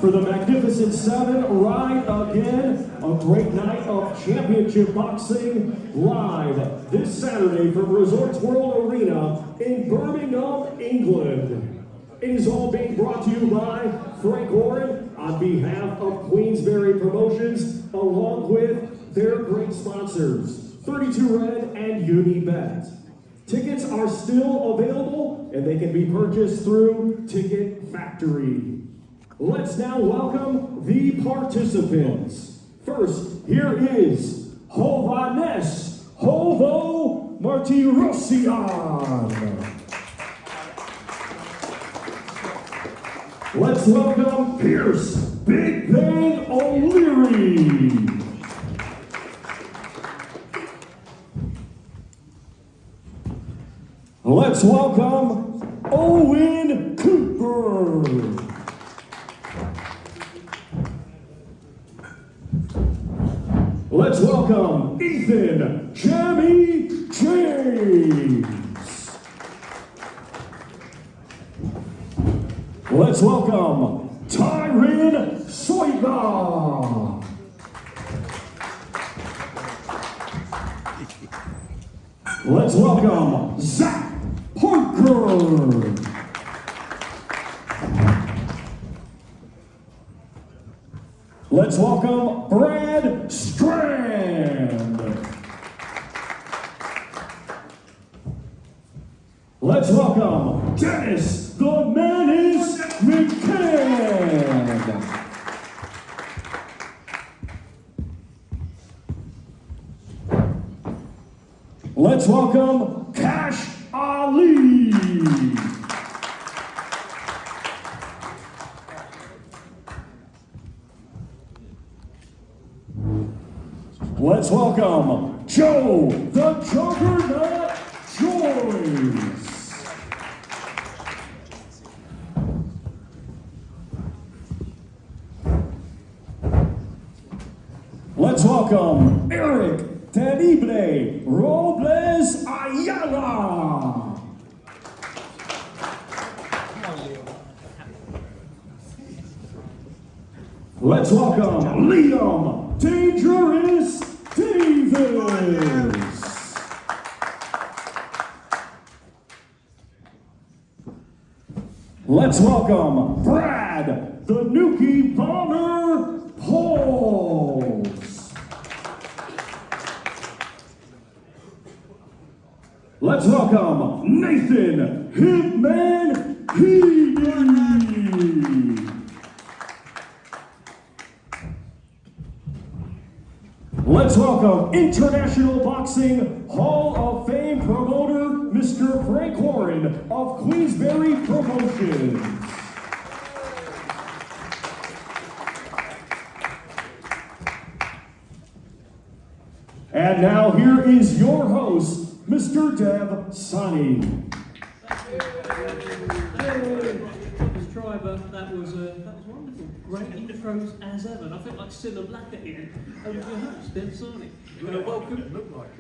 for the Magnificent Seven, ride again. A great night of championship boxing live this Saturday from Resorts World Arena in Birmingham, England. It is all being brought to you by Frank Warren on behalf of Queensberry Promotions, along with their great sponsors, 32 Red and Unibet. Tickets are still available and they can be purchased through Ticket Factory. Let's now welcome the participants. First, here is Jovanes Hovo Martirosyan. Let's welcome Pierce Big Bang O'Leary. Let's welcome Owen Cooper. Let's welcome Ethan Jamie James. Let's welcome Tyron Soiga. Let's welcome Zach Parker. Let's welcome Brad Strand. Let's welcome Dennis the Menace McCANN. Let's welcome Cash Ali. Let's welcome Joe the Juggernaut Joyce. Let's welcome Eric Terrible Robles Ayala. Let's welcome Liam Dangerous Davis. Let's welcome Brad the Nuki Bomber Pauls. Let's welcome Nathan Hitman Heaney. Let's welcome International Boxing Hall of Fame promoter, Mr. Frank Warren of Queensberry Promotions. And now here is your host, Mr. Deb Sonny. That was wonderful. Great intros as ever. And I felt like Cilla Black at the end. Over to your host, Deb Sonny. Welcome. Look like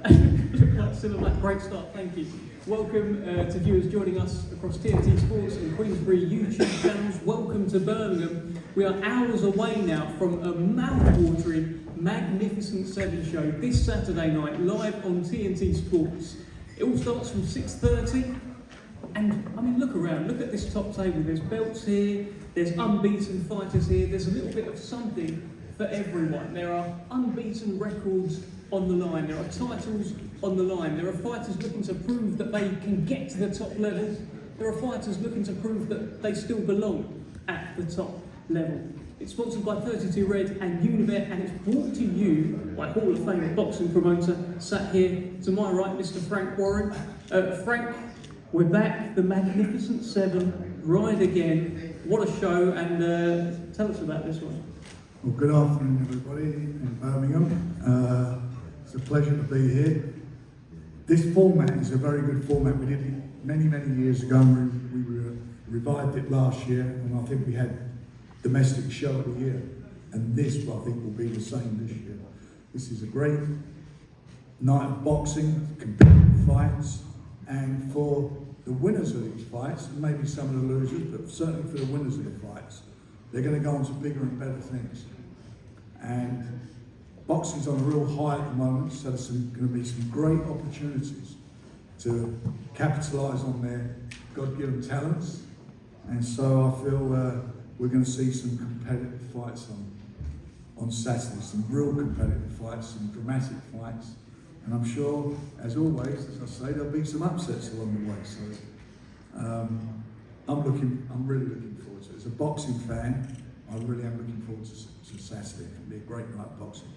Cilla Black. Great start. Thank you. Welcome to viewers joining us across TNT Sports and Queensberry YouTube channels. Welcome to Birmingham. We are hours away now from a mouth-watering, magnificent Seven show this Saturday night, live on TNT Sports. It all starts from 6:30. And I mean, look around, look at this top table. There's belts here, there's unbeaten fighters here, there's a little bit of something for everyone. There are unbeaten records on the line, there are titles on the line, there are fighters looking to prove that they can get to the top level, there are fighters looking to prove that they still belong at the top level. It's sponsored by 32 Red and Unibet, and it's brought to you by Hall of Fame boxing promoter, sat here to my right, Mr. Frank Warren. Frank, we're back, the Magnificent Seven, ride again. What a show, and tell us about this one. Well, good afternoon, everybody in Birmingham. It's a pleasure to be here. This format is a very good format. We did it many, many years ago, and we revived it last year, and I think we had domestic show of the year. And this, I think, will be the same this year. This is a great night of boxing, competitive fights, and for the winners of these fights, and maybe some of the losers, but certainly for the winners of the fights, they're going to go on to bigger and better things. And boxing's on a real high at the moment, so there's going to be some great opportunities to capitalise on their God-given talents. And so I feel we're going to see some competitive fights on Saturday, some real competitive fights, some dramatic fights. And I'm sure, as always, as I say, there'll be some upsets along the way. So I'm really looking forward to it. As a boxing fan, I really am looking forward to Saturday. It'll be a great night of boxing.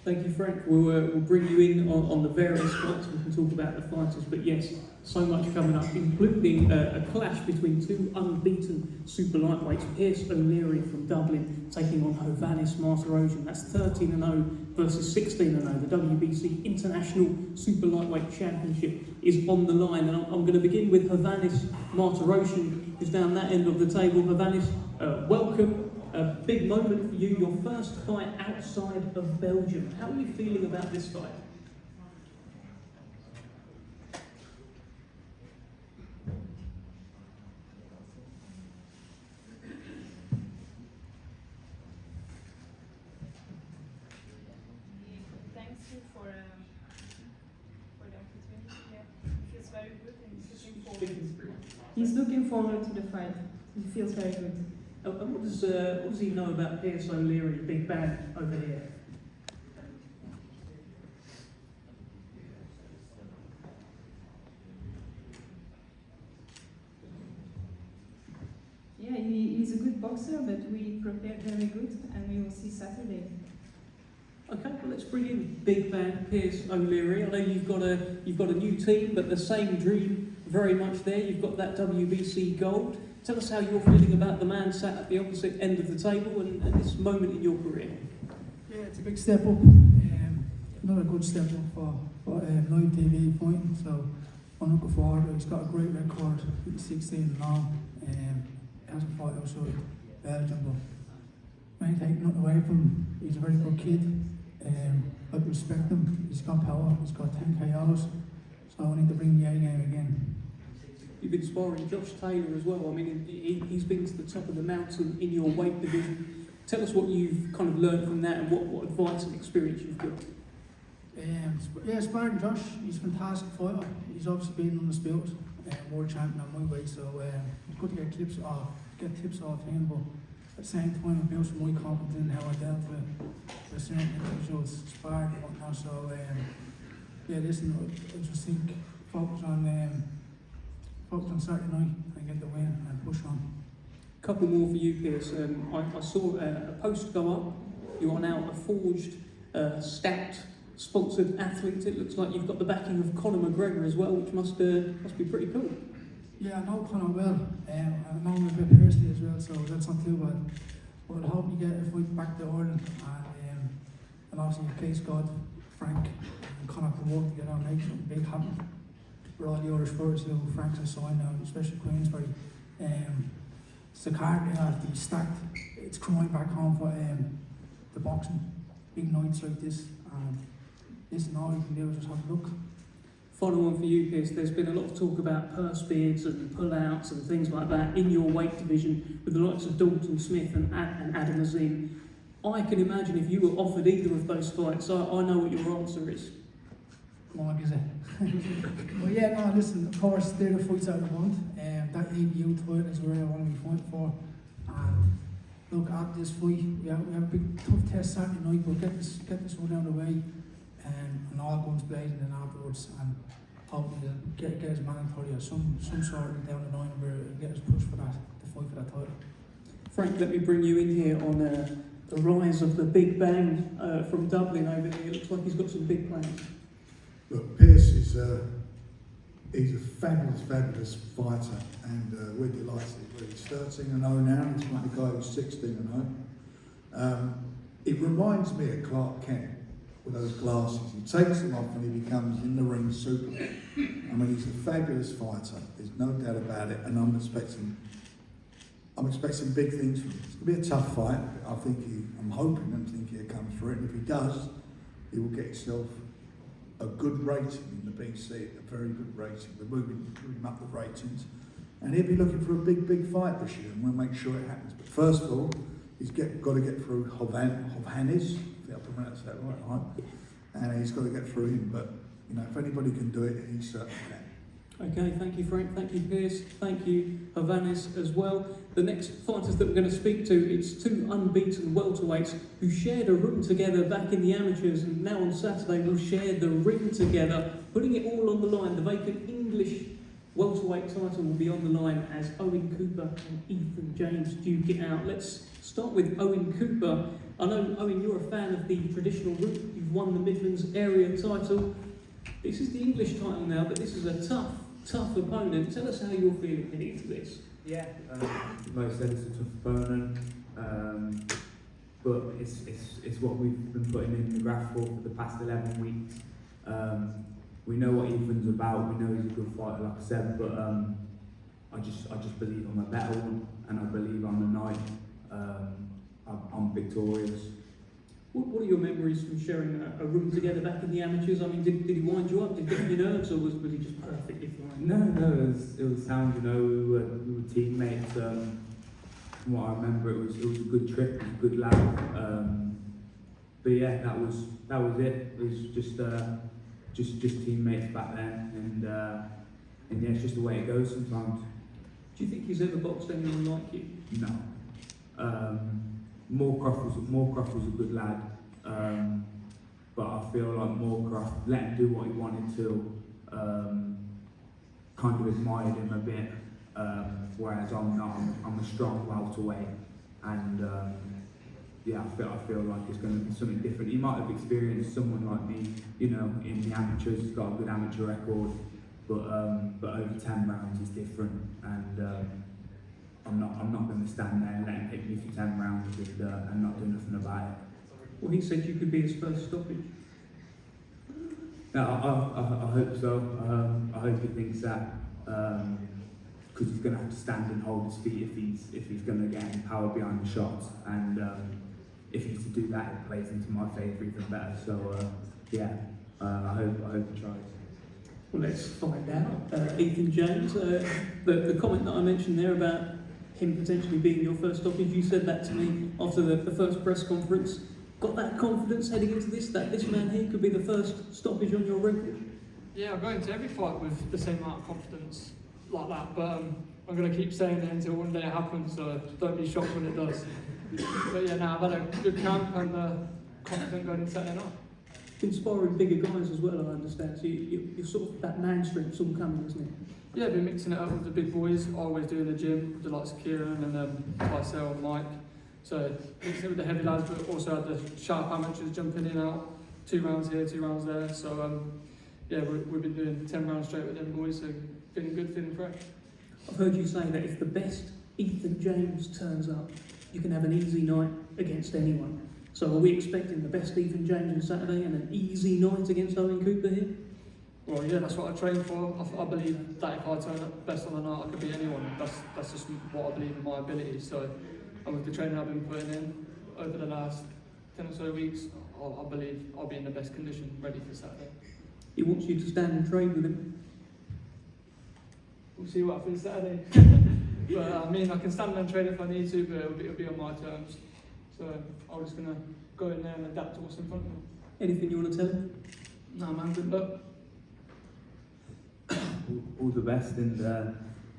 Thank you, Frank. We'll bring you in on the various fights. We can talk about the fighters, but yes, so much coming up, including a clash between two unbeaten super lightweights. Pierce O'Leary from Dublin taking on Hovhannis Martirosyan. That's 13-0 versus 16-0. The WBC International Super Lightweight Championship is on the line, and I'm going to begin with Hovhannis Martirosyan, who's down that end of the table. Hovhannis, welcome. A big moment for you, your first fight outside of Belgium. How are you feeling about this fight? Thanks you for the opportunity. Yeah, it feels very good and he's looking forward to the fight. He feels very good. And what does he know about Pierce O'Leary, big bang over here? Yeah, he's a good boxer, but we prepared very good, and we will see Saturday. Okay, well let's bring in big bang Pierce O'Leary. I know you've got a new team, but the same dream very much there. You've got that WBC gold. Tell us how you're feeling about the man sat at the opposite end of the table and this moment in your career. Yeah, it's a big step up. Another good step up for live TV fighting. So I'm looking forward. He's got a great record. He's 16 and all. Hasn't fought outside Belgium, but I ain't taking nothing away from him. He's a very good kid. I respect him. He's got power. He's got 10 KOs. So I need to bring the A game again. You've been sparring Josh Taylor as well. I mean, he's been to the top of the mountain in your weight division. Tell us what you've kind of learned from that and what advice and experience you've got. Yeah, sparring Josh. He's a fantastic fighter. He's obviously been on the sport, world champion on my weight, so it's good to get tips off him, but at the same time I built some more confidence in how I dealt with certain individuals, sparring and whatnot. So yeah, listen, I just think focus on Saturday night and get the win and push on. Couple more for you, Pierce. I saw a post go up. You are now a forged, stacked, sponsored athlete. It looks like you've got the backing of Conor McGregor as well, which must be pretty cool. Yeah, I know Conor well. I know him a bit personally as well, so that's not too bad. But I hope you get a fight back to Ireland, and obviously, please God, Frank and Conor can work together and make something big happen. For all the Irish fighters who Frank's has signed now, especially QUEENSBERRY. It's the card there to be stacked. It's coming back home for the boxing. Big nights like this. Listen, all you can do is just have a look. Final one for you, Pierce. There's been a lot of talk about purse bids and pull-outs and things like that in your weight division with the likes of Dalton Smith and Adam Azim. I can imagine if you were offered either of those fights, I know what your answer is. Mark, is it? Well, yeah, no, listen, of course, they're the fights that I want. That ABU fight is where I want to be fighting for. And look, at this fight, we have a big tough test Saturday night, but get this one out of the way and all guns blazing then afterwards. And hopefully get his mandatory or some sort of down the line where get us pushed for that, the fight for that title. Frank, let me bring you in here on the rise of the Big Bang from Dublin over here. It looks like he's got some big plans. Look, Pierce is he's a fabulous fighter, and we're delighted. He's 13-0 now. He's like the guy who's 16-0. It reminds me of Clark Kent with those glasses. He takes them off and he becomes in the ring Superman. I mean, he's a fabulous fighter. There's no doubt about it, and I'm expecting big things from him. It's going to be a tough fight. I'm hoping and think he'll come through it. And if he does, he will get himself a good rating in the BC, a very good rating. We're moving him up the ratings. And he'll be looking for a big fight this year, and we'll make sure it happens. But first of all, he's got to get through Heaney, if I pronounced that right, and he's got to get through him. But you know, if anybody can do it, he certainly can. Okay, thank you Frank, thank you Piers, thank you Havanis as well. The next fighters that we're going to speak to, it's two unbeaten welterweights who shared a room together back in the amateurs, and now on Saturday will share the ring together, putting it all on the line. The vacant English welterweight title will be on the line as Owen Cooper and Ethan James duke it out. Let's start with Owen Cooper. I know, Owen, you're a fan of the traditional route. You've won the Midlands area title. This is the English title now, but this is a tough opponent. Tell us how you're feeling heading into this. Yeah, like I said, it's a tough opponent, but it's what we've been putting in the graph for the past 11 weeks. We know what Ethan's about. We know he's a good fighter, like I said, but I just believe I'm a better one, and I believe I'm a knight. I'm victorious. What are your memories from sharing a room together back in the amateurs? I mean, did he wind you up? Did he get your nerves, or was he just perfectly fine? No, it was sound. You know, we were teammates. From what I remember, it was a good trip. It was a good laugh. But yeah, that was it. It was just teammates back then, and yeah, it's just the way it goes sometimes. Do you think he's ever boxed anyone like you? No. Moorcroft was a good lad, but I feel like Moorcroft let him do what he wanted to, kind of admired him a bit, whereas I'm not. I'm a strong welterweight, and yeah, I feel like it's going to be something different. He might have experienced someone like me, you know, in the amateurs. He's got a good amateur record, but over 10 rounds is different, and I'm not going to stand there and let him hit me for 10 rounds and not do nothing about it. Well, he said you could be his first stoppage. No, I hope so. I hope he thinks that, because he's going to have to stand and hold his feet if he's going to get any power behind the shots, and if he's to do that, it plays into my favour even better. So yeah, I hope he tries. Well, let's find out. Ethan James, the comment that I mentioned there about him potentially being your first stoppage, you said that to me after the first press conference. Got that confidence heading into this, that this man here could be the first stoppage on your record? Yeah, I go into every fight with the same amount of confidence like that, but I'm going to keep saying it until one day it happens, so don't be shocked when it does. But yeah, now I've had a good camp and confident going into Saturday night. Inspiring bigger guys as well, I understand. So you're sort of, that man strength's all coming, isn't it? Yeah, I've been mixing it up with the big boys. I always do in the gym with the likes of Kieran and Lysel and Mike. So mixing it with the heavy lads, but also had the sharp amateurs jumping in and out, 2 rounds here, 2 rounds there. So yeah, we've been doing 10 rounds straight with them boys, so feeling good, feeling fresh. I've heard you say that if the best Ethan James turns up, you can have an easy night against anyone. So are we expecting the best Ethan James on Saturday and an easy night against Owen Cooper here? Well, yeah, that's what I train for. I believe that if I turn up best on the night, I could beat anyone. That's just what I believe in my abilities. So, and with the training I've been putting in over the last 10 or so weeks, I believe I'll be in the best condition, ready for Saturday. He wants you to stand and train with him. We'll see what happens Saturday. But I mean, I can stand and train if I need to, but it'll be on my terms. So I'm just going to go in there and adapt to what's in front of me. Anything you want to tell him? No, man, good luck. All the best, and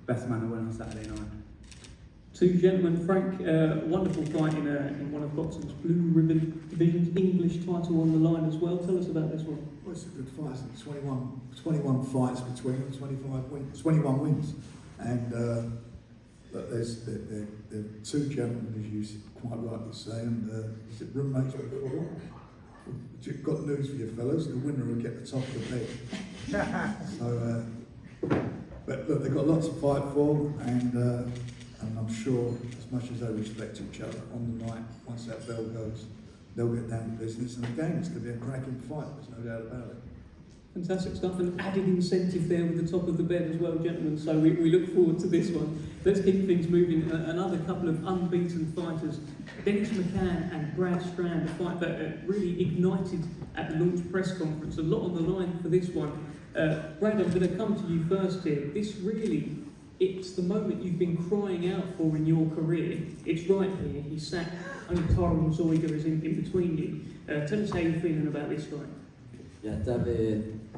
best man to win on Saturday night. 2 gentlemen, Frank, wonderful fight in one of boxing's blue ribbon divisions, English title on the line as well. Tell us about this one. Well, it's a good fight. It's 21 fights between them, 21 wins. And but there's the 2 gentlemen, as you quite rightly say, and is it roommates before? We've got news for you fellas, the winner will get the top of the bed. So, but look, they've got lots to fight for, and I'm sure as much as they respect each other on the night, once that bell goes, they'll get down to business. And again, it's going to be a cracking fight, there's no doubt about it. Fantastic stuff, and added incentive there with the top of the bed as well, gentlemen. So we look forward to this one. Let's keep things moving. Another couple of unbeaten fighters, Dennis McCANN and Brad Strand, a fight that really ignited at the launch press conference. A lot on the line for this one. Brad, I'm going to come to you first here. This really It's the moment you've been crying out for in your career. It's right here. He's sat, only Tyrell and Zoiga is in between you. Tell us how you're feeling about this fight. Yeah, Deb,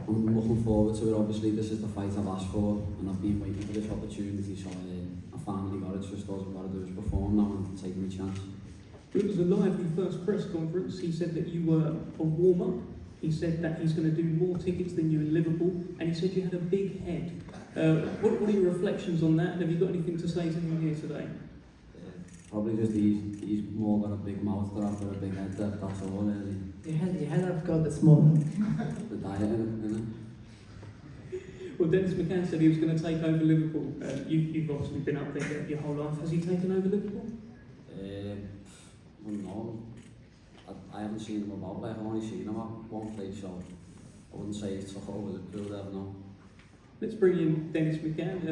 I'm looking forward to it. Obviously, this is the fight I've asked for, and I've been waiting for this opportunity, so I finally got it. Just all I've got to do is perform now and take my chance. It was a lively first press conference. He said that you were a warm-up. He said that he's going to do more tickets than you in Liverpool, and he said you had a big head. What are your reflections on that? And have you got anything to say to him here today? Probably just he's more got a big mouth than I've got a big head. That's all, really. Your head I've got this morning. The diet in Well, Dennis McCann said he was going to take over Liverpool. You've obviously been up there your whole life. Has he taken over Liverpool? Well, no. I haven't seen him about, I've only seen him at one place, so I wouldn't say he's took over the pool there, no. Let's bring in Dennis McCann.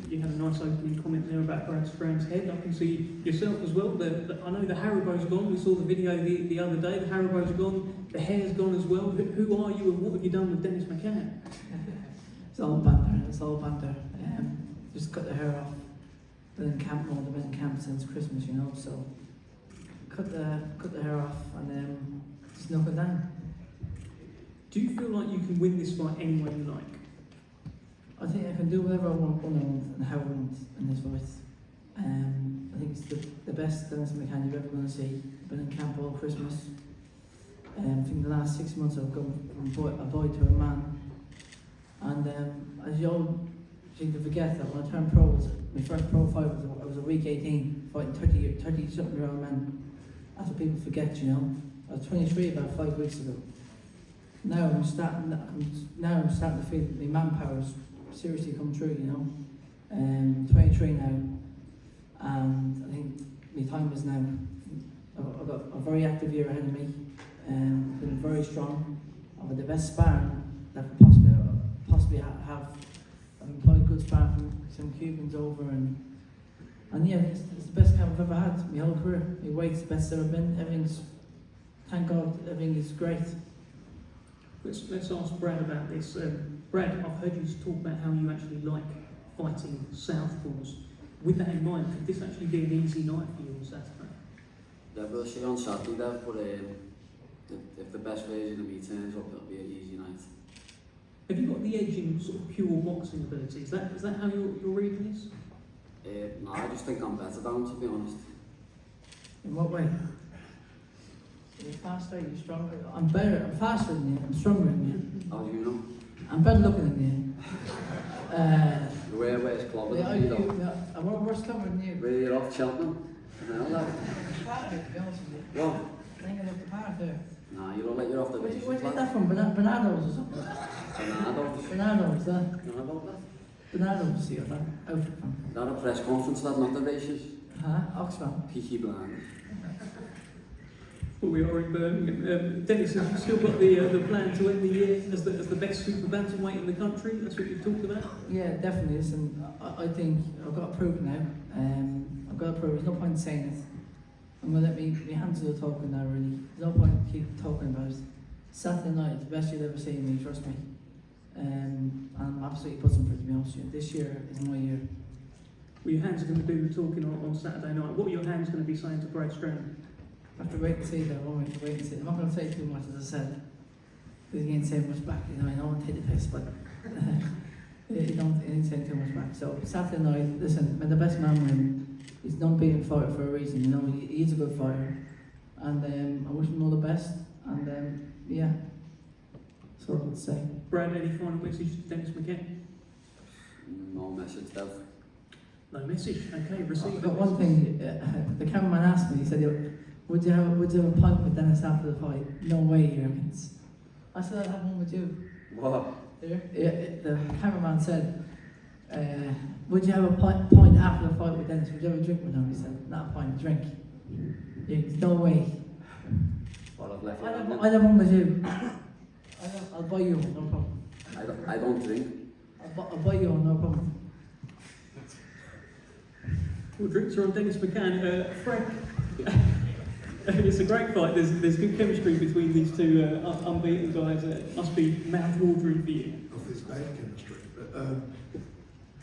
You had a nice opening comment there about Brad Stroud's head. I can see yourself as well. I know the Haribo's gone. We saw the video the other day. The Haribo's gone. The hair's gone as well. Who are you and what have you done with Dennis McCann? It's all banter. It's all banter. Just cut the hair off. Been in camp mode. I've been in camp since Christmas, you know. So cut the hair off and just knock it down. Do you feel like you can win this fight any way you like? I think I can do whatever I want when I want and how I want in this fight. I think it's the best Dennis McCann you're ever going to see. Been in camp all Christmas. I think the last 6 months I've gone from a boy to a man. And as you all seem to forget that when I turned pro, my first pro fight I was a week 18, fighting 30-something year old men. That's what people forget, you know. I was 23 about 5 weeks ago. Now I'm starting to feel my manpower's seriously come true, you know. 23 now, and I think my time is now. I've got a very active year ahead of me, been very strong. I've had the best sparring that I could possibly have. I've employed good sparring from some Cubans over, and yeah, it's the best camp I've ever had my whole career. My weight's the best it's ever been. Everything's, thank God, everything is great. Let's ask Brad about this. Brad, I've heard you talk about how you actually like fighting southpaws. With that in mind, could this actually be an easy night for you on Saturday? Yeah, we'll see on Saturday, Dev, but if the best version of me turns up, it'll be an easy night. Have you got the edge in sort of pure boxing ability? Is that how you're reading this? No, I just think I'm better than him, to be honest. In what way? You're faster, you're stronger. I'm better, I'm faster than you, I'm stronger than you. How do you know? I'm better looking than you. Where's Clobber Yeah, than you, though? I'm worse clever than you. Where you're off Cheltenham? No, lad. To be honest with you. What? I think I left the part there. Nah, you look like you're off the Where'd base. you get that from? Banados or something? Banados? Banados, that? You know about that? Banados, you got that outfit from? Is that a press conference, lad, not the races? Huh? Oxfam. Peaky Blind. Well, we are in Birmingham. Dennis, have you still got the plan to end the year as the best super bantamweight in the country? That's what you've talked about? Yeah, definitely. Listen, I think I've got to prove it now. I've got to prove it. There's no point in saying it. I'm going to let my hands do the talking now, really. There's no point in keep talking about it. Saturday night, the best you'll ever see me, trust me. I'm absolutely buzzing for it, to be honest with you. This year is my year. Well, your hands are going to do the talking on Saturday night. What are your hands going to be saying to Brad Stroud? I have to wait and see though, won't we? Wait and see. I'm not going to say too much, as I said. Because he ain't saying much back, you know. I don't want to take the piss, but he ain't saying too much back. So Saturday night, listen, may the best man win. He's not being fighter for a reason, you know. He's a good fighter, and I wish him all the best. And yeah, that's all I would say. Brad, any final message to Dennis McCann? No message, Dev. No message. Okay, receive. I've got one thing. The cameraman asked me. He said, "Would you have a pint with Dennis after the fight?" No way, Jeremins. I said, "I'd have one with you." What? The cameraman said, "Would you have a pint after the fight with Dennis? Would you have a drink with him?" He said, "Not a pint, a drink." There's no way. Well, I've left you. I'd have one with you. I'll buy you one, no problem. I don't drink. I'll buy you one, no problem. Well, drinks are on Dennis McCann. Frank, it's a great fight. There's good chemistry between these two unbeaten guys. It must be mouth-watering for you. Of this bad chemistry,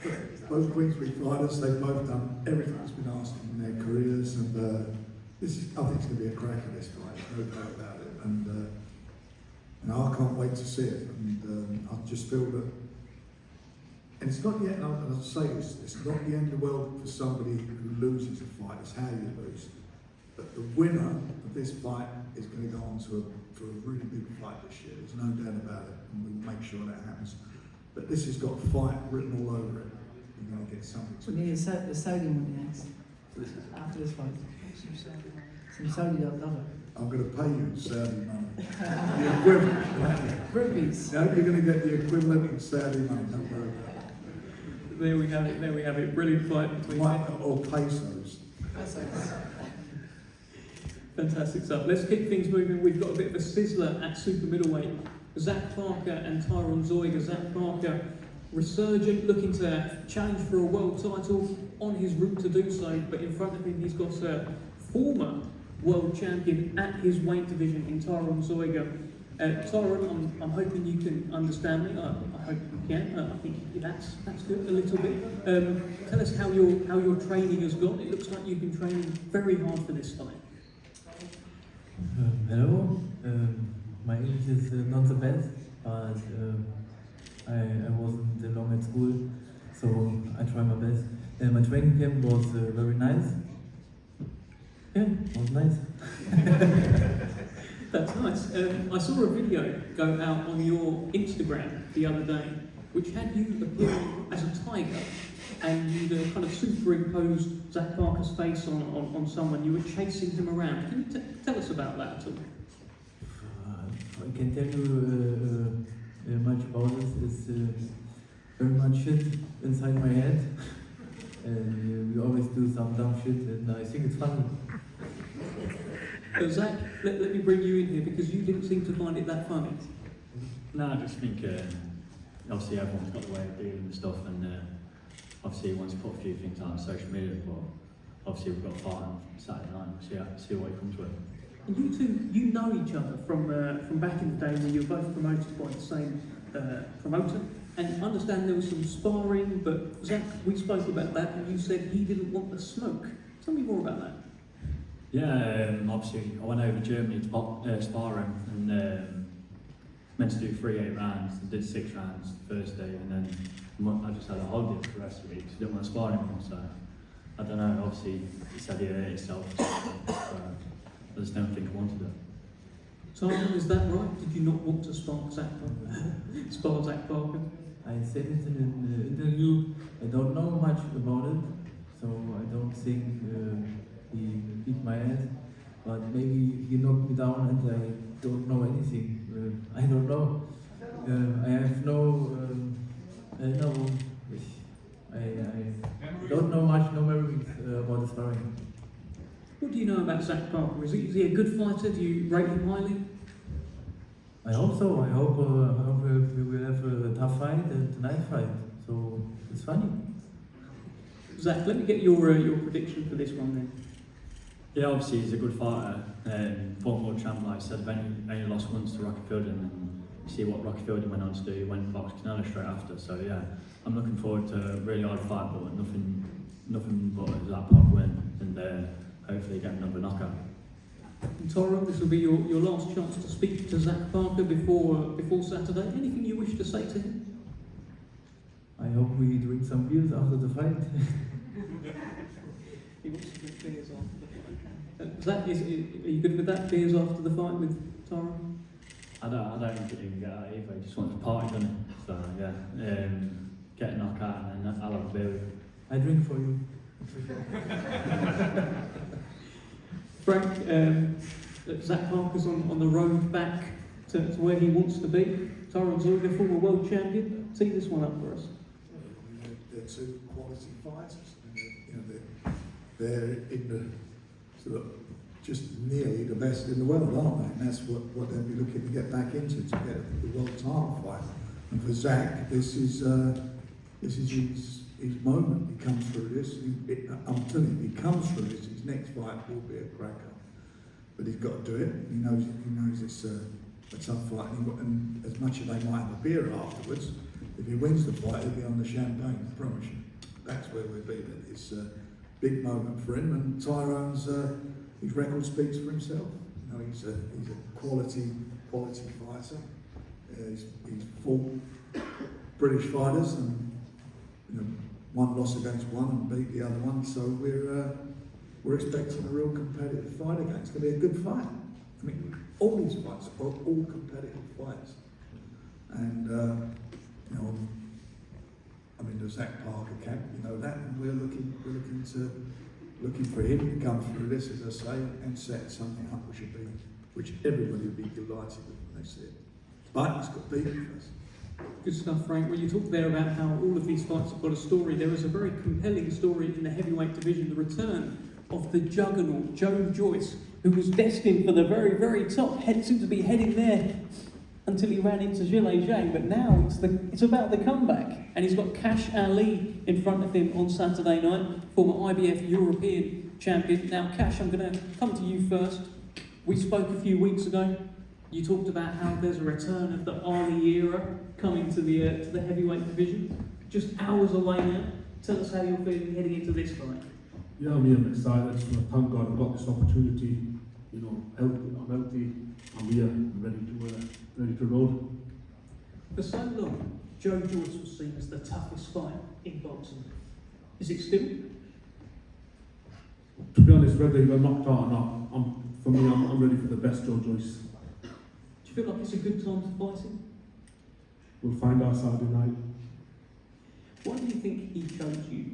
but both Queensberry fighters, they've both done everything that's been asked in their careers, and this is, I think it's going to be a cracker, this fight, no doubt about it. And I can't wait to see it. And I just feel that, and it's not yet, and I'll say it's not the end of the world for somebody who loses a fight, it's how you lose. But the winner of this fight is going to go on to for a really big fight this year, there's no doubt about it, and we'll make sure that happens. But this has got fight written all over it. You're going to get something to We need the Saudi money next. After this fight. Some Saudi dollar. I'm going to pay you in Saudi money. The equivalent. Rupees. No, you're going to get the equivalent in Saudi money, don't worry about it. There we have it, there we have it. Brilliant fight between Or pesos. Fantastic stuff. Let's keep things moving. We've got a bit of a sizzler at super middleweight. Zach Parker and Tyrone Zoiga. Zach Parker, resurgent, looking to challenge for a world title, on his route to do so, but in front of him he's got a former world champion at his weight division in Tyrone Zoiga. Tyrone, I'm hoping you can understand me. I hope you can. I think that's good a little bit. Tell us how your training has gone. It looks like you've been training very hard for this fight. Hello, my English is not the best, but I wasn't long at school, so I try my best. My training camp was very nice. Yeah, it was nice. That's nice. I saw a video go out on your Instagram the other day, which had you appearing as a tiger, and you'd kind of superimposed Zach Parker's face on someone. You were chasing him around. Can you tell us about that at all? I can tell you much about this. It's very much shit inside my head, and we always do some dumb shit, and I think it's funny. Zach, let me bring you in here, because you didn't seem to find it that funny. No, I just think obviously everyone's got the way of dealing with stuff, and obviously he wants to put a few things out on social media, but obviously we've got a fight on Saturday night, see what it comes with. And you two, you know each other from back in the day when you were both promoted by the same promoter, and I understand there was some sparring, but Zach, we spoke about that, and you said he didn't want the smoke. Tell me more about that. Yeah, obviously I went over to Germany to spar him, and meant to do 3-8 rounds, and did 6 rounds the first day, and then I just had a holiday for the rest of the week, because I didn't want to spar anymore, so I don't know, obviously he said he hurt himself, so I just don't think I wanted it. Simon, is that right? Did you not want to spar Zach Parker? Spar Zach Parker? I said it in an interview. I don't know much about it, so I don't think he beat my ass. But maybe he knocked me down and I don't know anything. I don't know. I have I don't know much, no memories about the sparring. What do you know about Zach Parker? Is he a good fighter? Do you rate him highly? I hope so. I hope we will have a tough fight and a nice fight. So it's funny. Zach, let me get your prediction for this one then. Yeah, obviously he's a good fighter, former world champ, like I said, only lost once to Rocky Fielding, and you see what Rocky Fielding went on to do. He went and boxed Canelo straight after, so yeah, I'm looking forward to a really hard fight, but nothing but a Zach Parker win, and hopefully get another knockout. And Tyrone, this will be your last chance to speak to Zach Parker before Saturday. Anything you wish to say to him? I hope we drink some beers after the fight. He wants to drink beers after the fight. Zach, are you good with that? Beers after the fight with Tyrone? I don't think he can get that either. He just wants to party, doesn't he? So yeah, get a knockout and then I'll have a beer with him. I drink for you. Frank, Zach Parker's on the road back to where he wants to be. Tyrone Zoiga, former world champion. Tee this one up for us. They're two quality fighters. They're in the sort of just nearly the best in the world, aren't they? And that's what they'll be looking to get back into, to get the world title fight. And for Zach, this is his moment. He comes through this. I'm telling you, if he comes through this, his next fight will be a cracker. But he's got to do it. He knows it's a tough fight. And as much as they might have a beer afterwards, if he wins the fight, he'll be on the champagne, I promise you. that's where we'll be. That it's a big moment for him, and Tyrone's his record speaks for himself. You know, he's a quality fighter. He's fought British fighters, and you know, one loss against one and beat the other one. So we're expecting a real competitive fight again. It's going to be a good fight. I mean, all these fights are all competitive fights, and you know, I mean, the Zach Parker camp, you know that, and we're looking for him to come through this, as I say, and set something up which everybody would be delighted with when they see it. But he's got to beat him first. Good stuff, Frank. Well, you talked there about how all of these fights have got a story. There is a very compelling story in the heavyweight division, the return of the juggernaut, JOYCE, who was destined for the very, very top, seemed to be heading there until he ran into Gilles Jay, but now it's about the comeback, and he's got Cash Ali in front of him on Saturday night, former IBF European champion. Now, Cash, I'm going to come to you first. We spoke a few weeks ago. You talked about how there's a return of the Ali era coming to the heavyweight division. Just hours away now. Tell us how you're feeling heading into this fight. Yeah, I'm excited. Thank God I've got this opportunity. You know, I'm healthy. I'm here. I'm ready to roll. For so long, JOYCE was seen as the toughest fight in boxing. Is it still? To be honest, whether you got knocked out or not, I'm ready for the best JOYCE. Do you feel like it's a good time to fight him? We'll find out Saturday night. Why do you think he chose you?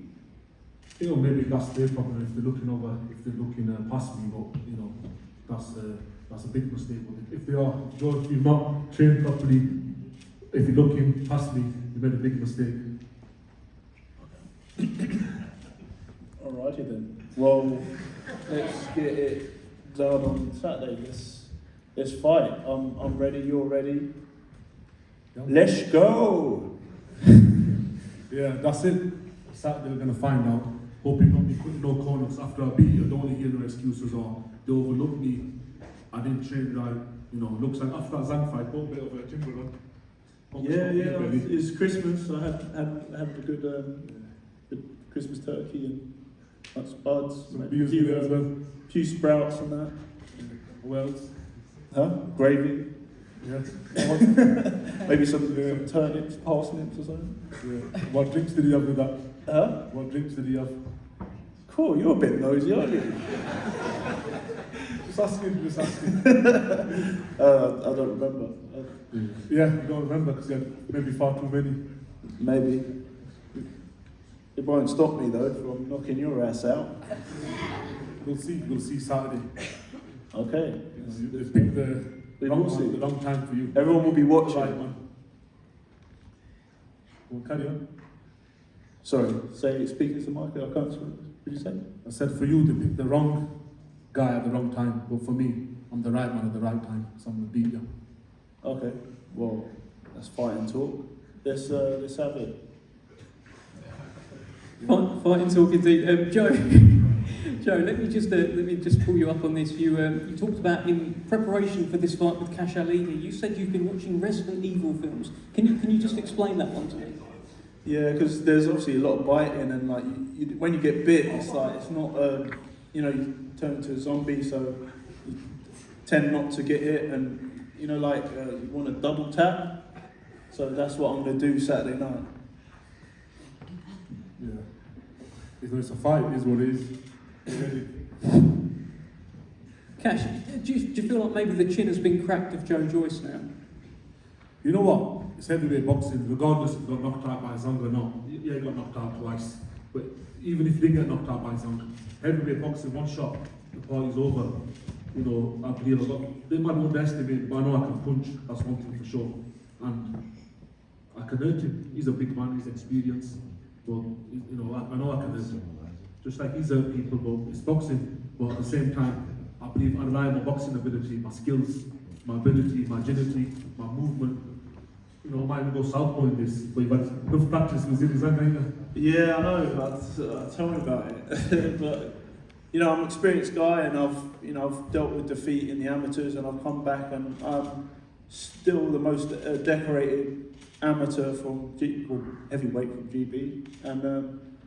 You know, maybe that's their problem if they're looking past me, but you know, that's a big mistake. But if you've not trained properly, if you're looking past me, you made a big mistake. Alrighty then. Well, let's get it done on Saturday. Let's fight. I'm ready. You're ready. Yeah. Let's go. Yeah, that's it. Saturday we're gonna find out. Hoping not be putting no corners after I beat you. I don't want to hear no excuses or they overlooked me. I didn't train right. You know, looks like after that Zang fight, got a bit of a timber run. Yeah. It's Christmas. I had a good Christmas turkey and lots of buds, some beers there as well. Few sprouts and that. What else? Huh? Gravy. Yes. Maybe some turnips, parsnips or something. Yeah. What drinks did he have with that? Huh? What drinks did he have? Cool, you're a bit nosy, aren't you? Just asking. I don't remember. Yeah, you don't remember because you had maybe far too many. Maybe. It won't stop me though from knocking your ass out. We'll see Saturday. Okay. They picked the wrong time for you. Everyone will be watching. Right, man. Well, carry on. Sorry, speak into the mic, I can't speak. What did you say? I said for you, they picked the wrong guy at the wrong time, but for me, I'm the right man at the right time, so I'm gonna beat you. Okay, well, that's fight and talk. Let's have it. Fight and talk indeed. Joe, let me just pull you up on this. You talked about in preparation for this fight with Cash Ali. You said you've been watching Resident Evil films. Can you just explain that one to me? Yeah, because there's obviously a lot of biting, and like when you get bit, it's like it's not you turn into a zombie, so you tend not to get hit, and you want to double tap. So that's what I'm going to do Saturday night. Yeah. If it's a fight, it is what it is. Cash, do you feel like maybe the chin has been cracked of JOYCE now? You know what? It's heavyweight boxing, regardless if you got knocked out by Zang or not. Yeah, you got knocked out twice. But even if you didn't get knocked out by Zang, heavyweight boxing, one shot, the party's over. You know, I believe they might underestimate, but I know I can punch. That's one thing for sure. And I can hurt him. He's a big man, he's experienced. But, you know, I know I can hurt him. Just like he's hurt people, but it's boxing. But at the same time, I believe I rely on my boxing ability, my skills, my ability, my agility, my movement. You know, I might even go southpaw in this, but enough practice was in his hand, ain't there? Yeah, I know. Tell me about it. But I'm an experienced guy, and I've dealt with defeat in the amateurs, and I've come back, and I'm still the most decorated amateur from heavyweight from GB, and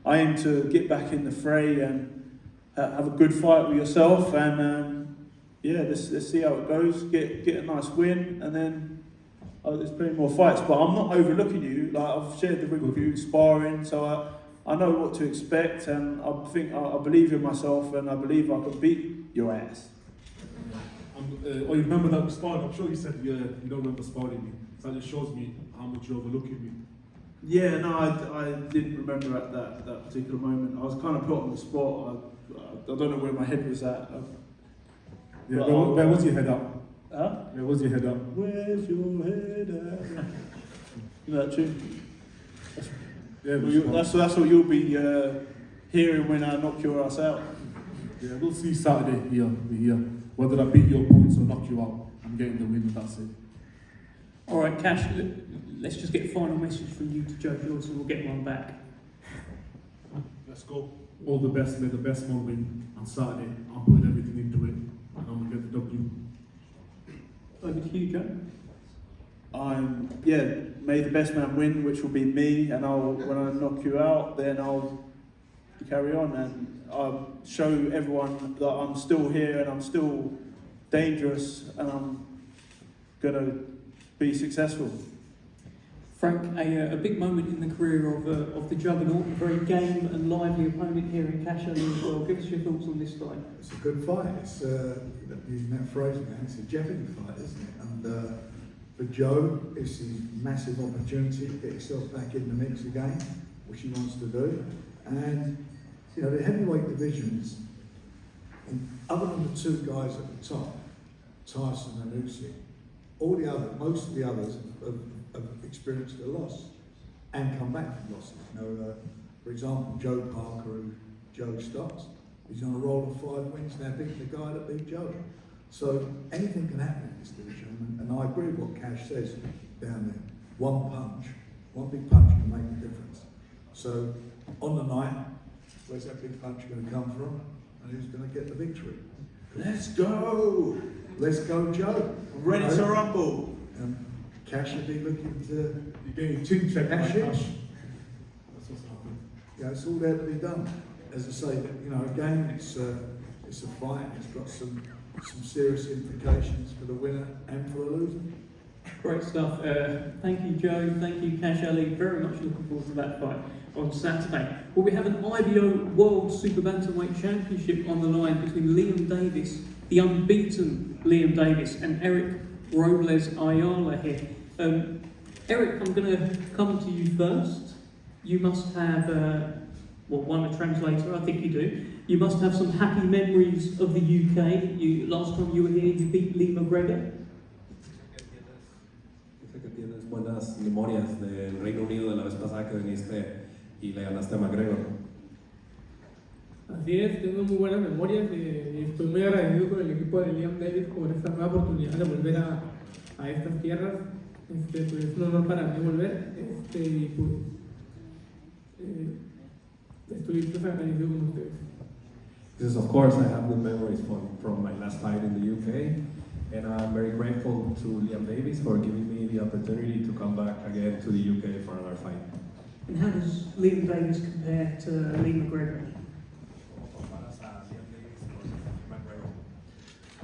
I aim to get back in the fray and have a good fight with yourself, and yeah, let's see how it goes. Get a nice win, and then there's plenty more fights. But I'm not overlooking you. Like, I've shared the ring with you, sparring, so I know what to expect, and I believe in myself, and I believe I can beat your ass. You remember that sparring? I'm sure you said you don't remember sparring me. So that just shows me how much you're overlooking me. Yeah, no, I didn't remember at that particular moment. I was kind of put on the spot. I don't know where my head was at. Yeah, where was your head up? Huh? Where was your head up? Where's your head at? You know that tune? Yeah, that's what you'll be hearing when I knock your ass out. Yeah, we'll see Saturday here. Whether I beat your points or knock you out, I'm getting the win, and that's it. All right, Cash, let's just get a final message from you to Joe Joyce and we'll get one back. Let's go. All the best, may the best man win on Saturday. I'm putting everything into it, and I'm going to get the W. Over to you, Joe. May the best man win, which will be me, and when I knock you out, then I'll carry on and I'll show everyone that I'm still here and I'm still dangerous and I'm gonna be successful. Frank, a big moment in the career of the Juggernaut, a very game and lively opponent here in Cash as well. Give us your thoughts on this guy. It's a good fight. It's using that phrase again. It's a jeopardy fight, isn't it? And for Joe, it's his massive opportunity to get himself back in the mix again, which he wants to do. And you know, the heavyweight divisions, other than the two guys at the top, Tyson and Usyk, most of the others have experienced a loss and come back from losses. You know, for example, Joe Parker, who Joe stops, he's on a roll of 5 wins now, beating the guy that beat Joe. So anything can happen in this division, and I agree with what Cash says down there. One big punch can make a difference. So on the night, where's that big punch going to come from, and who's going to get the victory? Let's go! Let's go, Joe. Ready to rumble. Cash will be looking to You're getting chin checked by cash in. Cash. That's what's happened. Yeah, it's all there to be done. As I say, you know, again, it's a fight. It's got some serious implications for the winner and for the loser. Great stuff. Thank you, Joe. Thank you, Cash Ali. Very much looking forward to that fight on Saturday. Well, we have an IBO World Super Bantamweight Championship on the line between Liam Davis, the unbeaten Liam Davis, and Eric Robles Ayala here. Eric, I'm going to come to you first. You must have, a translator, I think you do. You must have some happy memories of the UK. Last time you were here, you beat Lee McGregor. Dice que tienes buenas memorias del Reino Unido de la vez pasada que viniste y le ganaste a McGregor. Así es, tengo muy buenas memorias y estoy muy agradecido con el equipo de Liam Davis por esta nueva oportunidad de volver a estas tierras. Pues es un honor para mí volver y pues estoy agradecido con ustedes. Because of course I have good memories from my last fight in the UK, and I'm very grateful to Liam Davis for giving me the opportunity to come back again to the UK for another fight. And how does Liam Davis compare to Lee McGregor?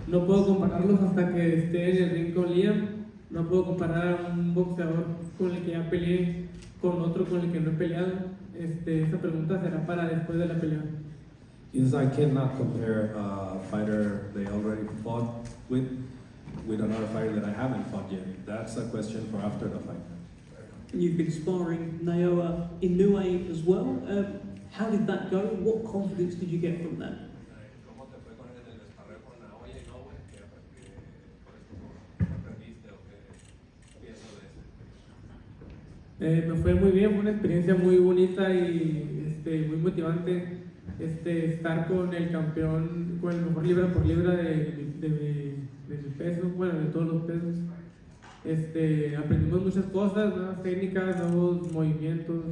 No puedo compararlos hasta que esté en el ring con Liam. No puedo comparar a un boxeador con el que ya peleé con otro con el que no he peleado. Esta pregunta será para después de la pelea. Yes, I cannot compare a fighter they already fought with another fighter that I haven't fought yet. That's a question for after the fight. And you've been sparring Naoya Inoue as well. How did that go? What confidence did you get from that? Me fue muy bien, fue una experiencia muy bonita y muy motivante estar con el campeón, con el mejor libra por libra de mi peso, bueno, de todos los pesos. Aprendimos muchas cosas, nuevas técnicas, nuevos movimientos.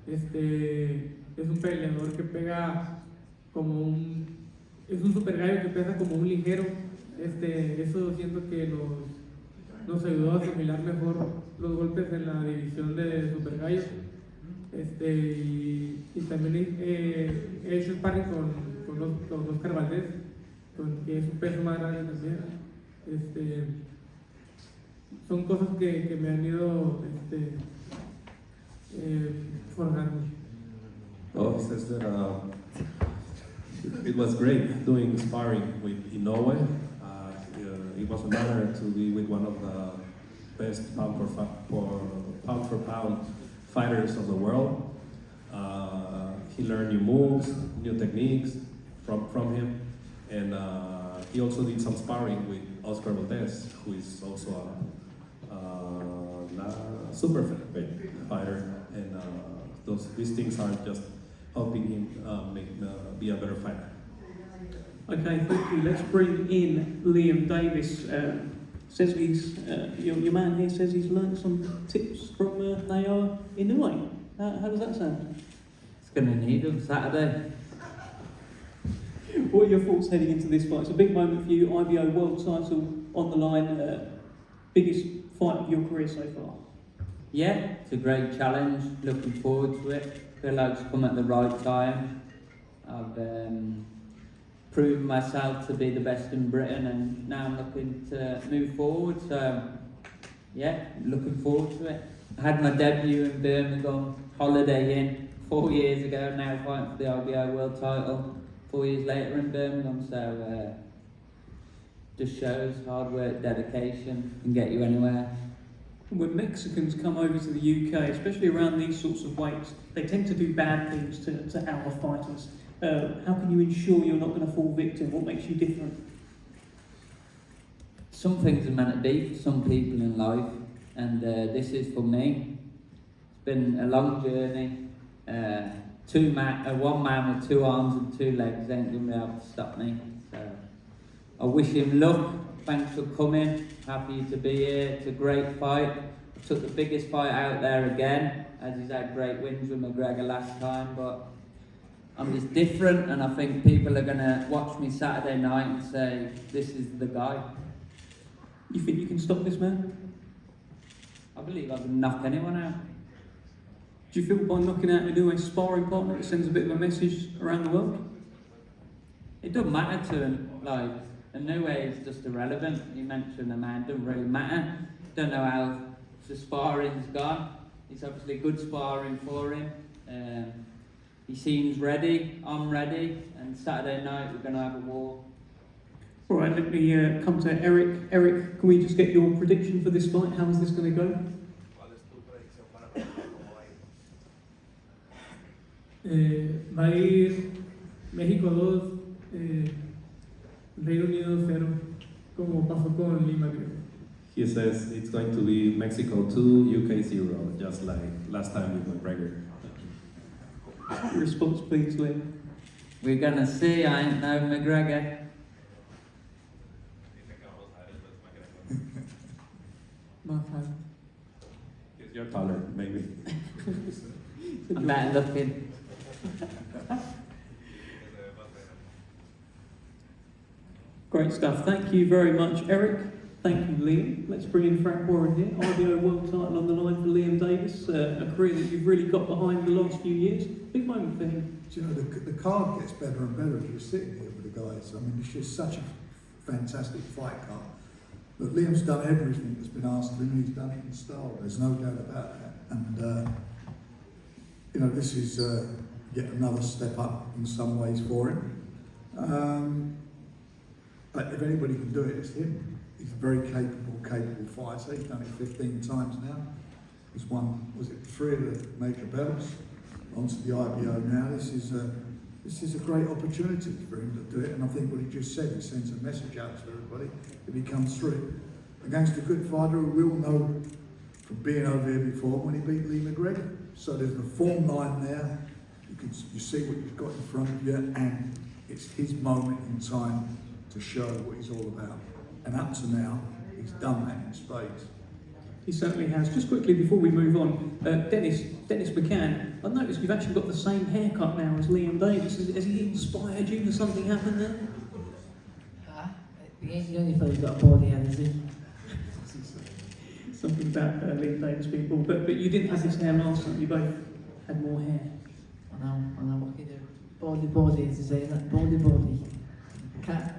Es un peleador que pega como es un super gallo que pesa como un ligero. Eso siento que nos ayudó a asimilar mejor los golpes en la división de super gallos. Y también he hecho sparring con los Oscar Valdez, que es un peso más grande también. Son cosas que me han ido forjando. Well, he says that it was great doing sparring with Inoue. It was an honor to be with one of the best pound for pound fighters of the world. He learned new moves, new techniques from him, and he also did some sparring with Oscar Valdez, who is also a super fit fighter, and these things are just helping him be a better fighter. Okay, thank you. Let's bring in Liam Davis. Says he's your man here says he's learned some tips from Naoya Inoue. How does that sound? It's going to need them Saturday. What are your thoughts heading into this fight? It's a big moment for you. IBO world title on the line. Biggest fight of your career so far. Yeah, it's a great challenge. Looking forward to it. Feel like it's come at the right time. I've proven myself to be the best in Britain, and now I'm looking to move forward. So, yeah, looking forward to it. I had my debut in Birmingham, Holiday Inn, 4 years ago. Now fighting for the IBO world title 4 years later in Birmingham. So, just shows hard work, dedication can get you anywhere. When Mexicans come over to the UK, especially around these sorts of weights, they tend to do bad things to our fighters. How can you ensure you're not going to fall victim? What makes you different? Some things are meant to be for some people in life, and this is for me. It's been a long journey. One man with 2 arms and 2 legs ain't going to be able to stop me. So I wish him luck. Thanks for coming. Happy to be here. It's a great fight. I took the biggest fight out there again, as he's had great wins with McGregor last time, but I'm just different, and I think people are going to watch me Saturday night and say, this is the guy. You think you can stop this man? I believe I can knock anyone out. Do you feel by knocking out Inoue's sparring partner, it sends a bit of a message around the world? It doesn't matter to him. Like, Inoue is just irrelevant. You mentioned a man, it doesn't really matter. Don't know how the sparring's gone. It's obviously good sparring for him. He seems ready, I'm ready, and Saturday night we're going to have a war. All right, let me come to Eric. Eric, can we just get your prediction for this fight? How is this going to go? Va a ir México 2, Reino Unido 0, como pasó con Lima, creo. He says it's going to be Mexico 2, UK 0, just like last time with McGregor. Response, please, Lee. We're going to see, I ain't no McGregor. My five. You're taller, maybe. I'm better looking. Great stuff. Thank you very much, Eric. Thank you, Liam. Let's bring in Frank Warren here. IBO world title on the line for Liam Davis. A career that you've really got behind the last few years. Big moment for him. Do you know, the card gets better and better as you're sitting here with the guys. I mean, it's just such a fantastic fight card. But Liam's done everything that's been asked of him, and he's done it in style. There's no doubt about that. And, you know, this is yet another step up in some ways for him. But if anybody can do it, it's him. He's a very capable fighter. He's done it 15 times now. He's won, was it 3 of the major belts? Onto the IBO now. This is a great opportunity for him to do it, and I think what he just said, he sends a message out to everybody if he comes through against a good fighter who we all know from being over here before when he beat Lee McGregor. So there's the form line there. You see what you've got in front of you, and it's his moment in time to show what he's all about. And up to now, he's done that in spades. He certainly has. Just quickly before we move on, Dennis McCann, I've noticed you've actually got the same haircut now as Liam Davis. Has he inspired you? Has something happened there? The only fellow's got a body head, is he? Something about Liam Davis people. But you didn't have this hair last time, you both? had more hair. I know, what can you do? Baldy, as you say, that baldy. Can't,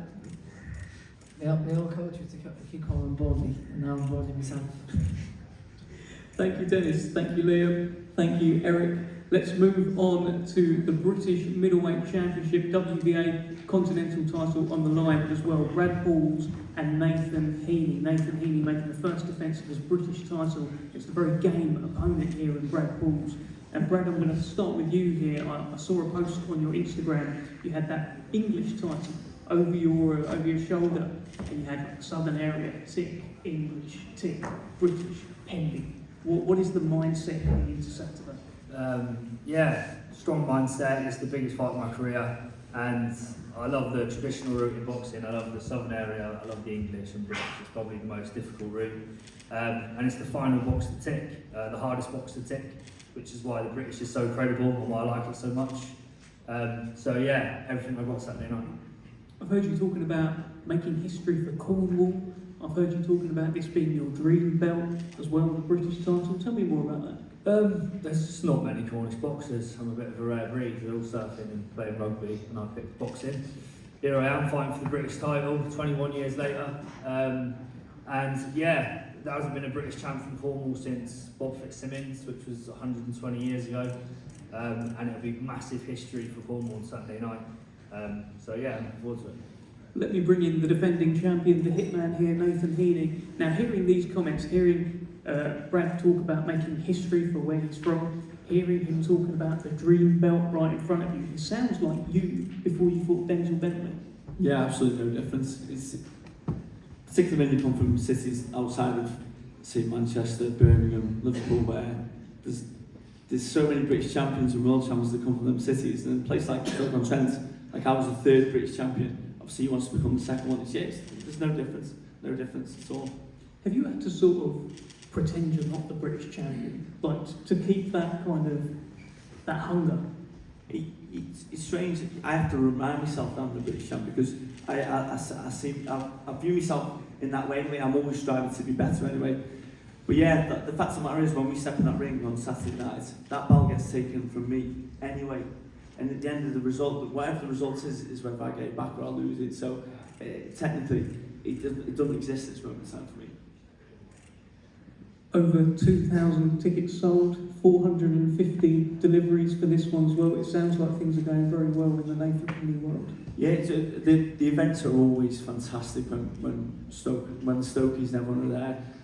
the old coach used to keep calling him Baldy, and now I'm Baldy myself. Thank you, Dennis. Thank you, Liam. Thank you, Eric. Let's move on to the British Middleweight Championship WBA Continental title on the line as well. Brad Halls and Nathan Heaney. Nathan Heaney making the first defence of his British title. It's a very game opponent here in Brad Halls. And Brad, I'm going to start with you here. I saw a post on your Instagram. You had that English title over your shoulder, and you had Southern area tick, English tick, British pending. What is the mindset going into Saturday? Yeah, strong mindset. It's the biggest fight of my career, and I love the traditional route in boxing. I love the Southern area. I love the English and British. It's probably the most difficult route, and it's the final box to tick, the hardest box to tick, which is why the British is so credible and why I like it so much. So yeah, everything I got Saturday night. I've heard you talking about making history for Cornwall. I've heard you talking about this being your dream belt as well, the British title. Tell me more about that. There's just not many Cornish boxers. I'm a bit of a rare breed. We're all surfing and playing rugby, and I picked boxing. Here I am fighting for the British title 21 years later. And yeah, there hasn't been a British champ from Cornwall since Bob Fitzsimmons, which was 120 years ago. And it'll be massive history for Cornwall on Saturday night. So yeah, I'm looking forward to it. Let me bring in the defending champion, the hitman here, Nathan Heaney. Now, hearing these comments, hearing Brad talk about making history for where he's from, hearing him talking about the dream belt right in front of you, it sounds like you before you fought Denzel Bentley. Yeah, absolutely no difference. It's particularly when you come from cities outside of, say, Manchester, Birmingham, Liverpool, where there's so many British champions and world champions that come from them cities, and a place like Stoke-on-Trent, like I was the third British champion. Obviously, he wants to become the second one. There's no difference at all. Have you had to sort of pretend you're not the British champion, like to keep that kind of that hunger? It's strange. I have to remind myself that I'm the British champion because I view myself in that way anyway. I'm always striving to be better anyway. But yeah, the fact of the matter is, when we step in that ring on Saturday night, that belt gets taken from me anyway. And at the end of the result, whatever the result is whether I get it back or I lose it. So technically, it doesn't exist at this moment in time for me. Over 2,000 tickets sold, 450 deliveries for this one as well. It sounds like things are going very well in the Nathan Heaney world. Yeah, the events are always fantastic when the Stokies and everyone are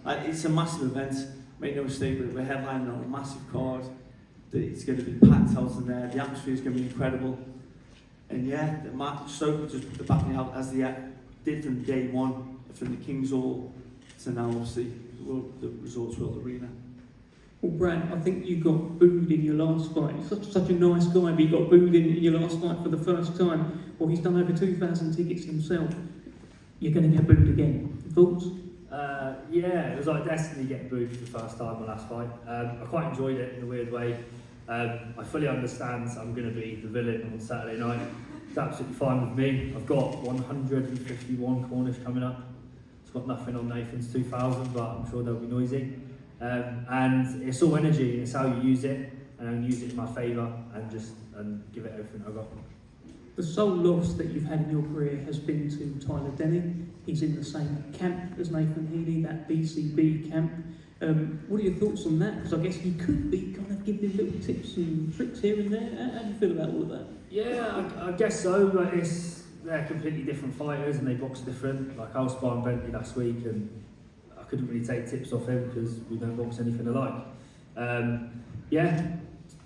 there. It's a massive event. Make no mistake, we're headlining on a massive card. It's going to be packed out in there. The atmosphere is going to be incredible. And yeah, Stoke just backed me out as they did from day one, from the King's Hall to now obviously the Resorts World Arena. Well, Brad, I think you got booed in your last fight. Such a nice guy, but you got booed in your last fight for the first time. Well, he's done over 2,000 tickets himself. You're going to get booed again. Thoughts? Yeah, it was like destiny getting booed for the first time my last fight. I quite enjoyed it in a weird way. I fully understand I'm going to be the villain on Saturday night. It's absolutely fine with me. I've got 151 Cornish coming up. It's got nothing on Nathan's 2,000, but I'm sure they'll be noisy. And it's all energy, it's how you use it, and I'll use it in my favour and give it everything I've got. The sole loss that you've had in your career has been to Tyler Denny. He's in the same camp as Nathan Heaney, that BCB camp. What are your thoughts on that? Because I guess you could be kind of giving little tips and tricks here and there. How do you feel about all of that? Yeah, I guess so. Like they're completely different fighters and they box different. Like I was sparring Bentley last week and I couldn't really take tips off him because we don't box anything alike. Yeah,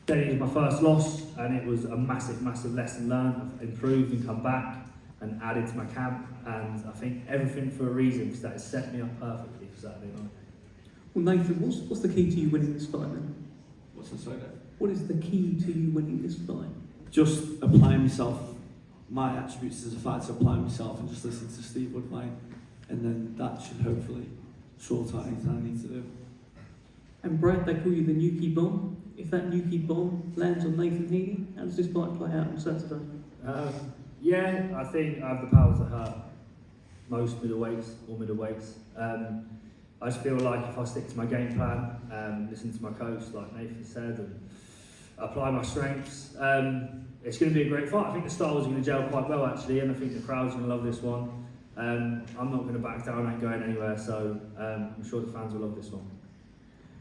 Denny was my first loss and it was a massive, massive lesson learned. I've improved and come back and added to my camp, and I think everything for a reason because that has set me up perfectly for Saturday night. Well, Nathan, what's the key to you winning this fight then? What's that, sorry? What is the key to you winning this fight? Just applying myself, my attributes as a fighter, applying myself and just listening to Steve Woodbine, and then that should hopefully sort out anything I need to do. And Brad, they call you the Nuki Bomb. If that Nuki Bomb lands on Nathan Heaney, how does this fight play out on Saturday? Yeah, I think I have the power to hurt most middleweights, all middleweights. I just feel like if I stick to my game plan, listen to my coach, like Nathan said, apply my strengths. It's going to be a great fight. I think the styles are going to gel quite well actually, and I think the crowd's going to love this one. I'm not going to back down, I ain't going anywhere, so I'm sure the fans will love this one.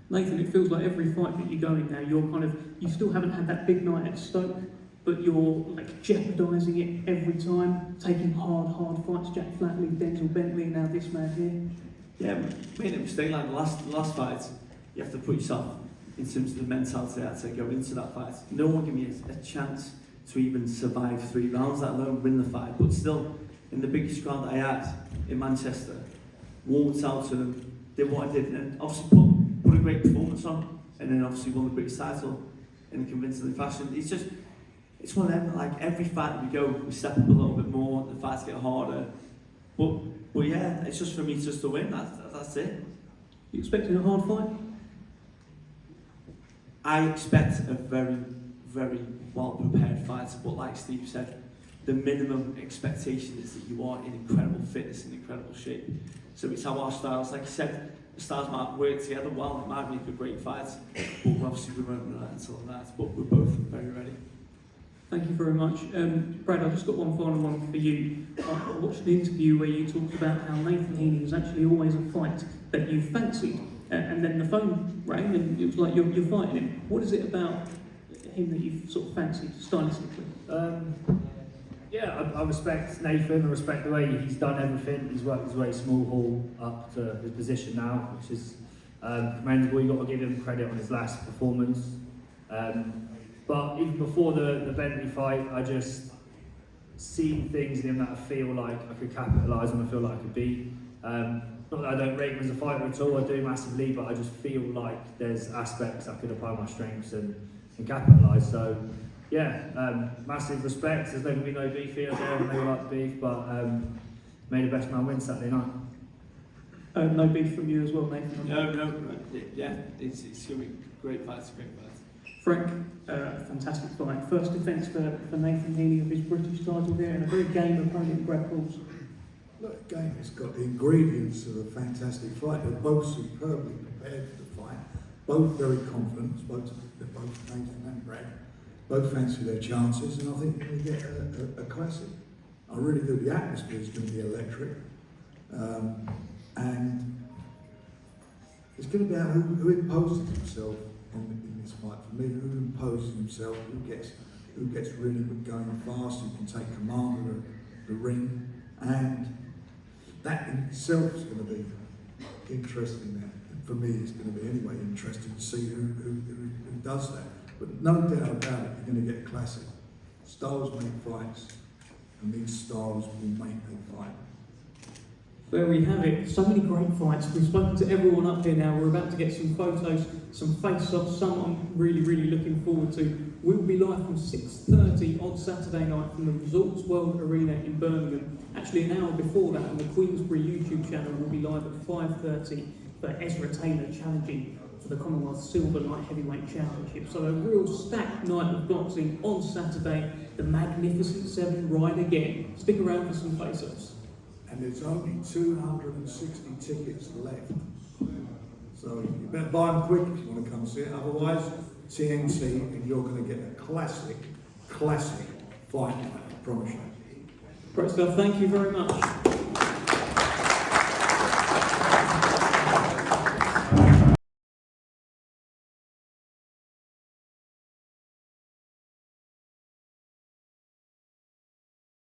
Nathan, it feels like every fight that you go in now, you still haven't had that big night at Stoke, but you're like jeopardising it every time, taking hard fights, Jack Flatley, Denzel Bentley, now this man here. Yeah, made a mistake like the last fight. You have to put yourself in terms of the mentality I had to go into that fight. No one gave me a chance to even survive 3 rounds, let alone win the fight. But still, in the biggest crowd that I had in Manchester, walked out to them, did what I did, and obviously put a great performance on, and then obviously won the British title in a convincing fashion. It's one of them, like every fight that we go, we step up a little bit more, the fights get harder. But yeah, it's just for me just to win, that's it. You expecting a hard fight? I expect a very, very well prepared fight, but like Steve said, the minimum expectation is that you are in incredible fitness and incredible shape. So it's how our styles, like you said, the styles might work together well, it might make a great fight, but obviously we won't know that until that, but we're both very ready. Thank you very much. Brad, I've just got one final one for you. I watched an interview where you talked about how Nathan Heaney was actually always a fight that you fancied, and then the phone rang and it was like you're fighting him. What is it about him that you sort of fancied stylistically? Yeah, I respect Nathan, I respect the way he's done everything. He's worked his way small hall up to his position now, which is commendable. You've got to give him credit on his last performance. But even before the Bentley fight, I just seen things in him that I feel like I could capitalise on, I feel like I could beat. Not that I don't rate him as a fighter at all, I do massively, but I just feel like there's aspects I could apply my strengths and capitalise. So yeah, massive respect. There's never been no beef here, I never like beef, but may the best man win Saturday night. No beef from you as well, Nathan? No, yeah, it's going to be a great fight, Frank, fantastic fight. First defence for Nathan Heaney of his British title there, and a very game opponent, Brad Pauls. Look, again, it's got the ingredients of a fantastic fight. They're both superbly prepared for the fight, both very confident, both Nathan and Brad, both fancy their chances, and I think we're going to get a classic. I really do. The atmosphere is going to be electric, and it's going to be about who imposes himself in this fight. For me, who imposes himself, who gets really going fast, who can take command of the ring, and that in itself is going to be interesting. For me, it's going to be anyway interesting to see who does that. But no doubt about it, you're going to get a classic. Styles make fights, and these styles will make a fight. There we have it. So many great fights. We've spoken to everyone up here now. We're about to get some photos, some face-offs, some I'm really, really looking forward to. We'll be live from 6:30 on Saturday night from the Resorts World Arena in Birmingham. Actually, an hour before that on the Queensberry YouTube channel, we'll be live at 5:30 for Ezra Taylor challenging for the Commonwealth Silver Light Heavyweight Championship. So a real stacked night of boxing on Saturday. The Magnificent Seven ride again. Stick around for some face-offs. And there's only 260 tickets left. So you better buy them quick if you want to come see it. Otherwise, TNT, and you're going to get a classic fight night, I promise you. Great stuff. Thank you very much.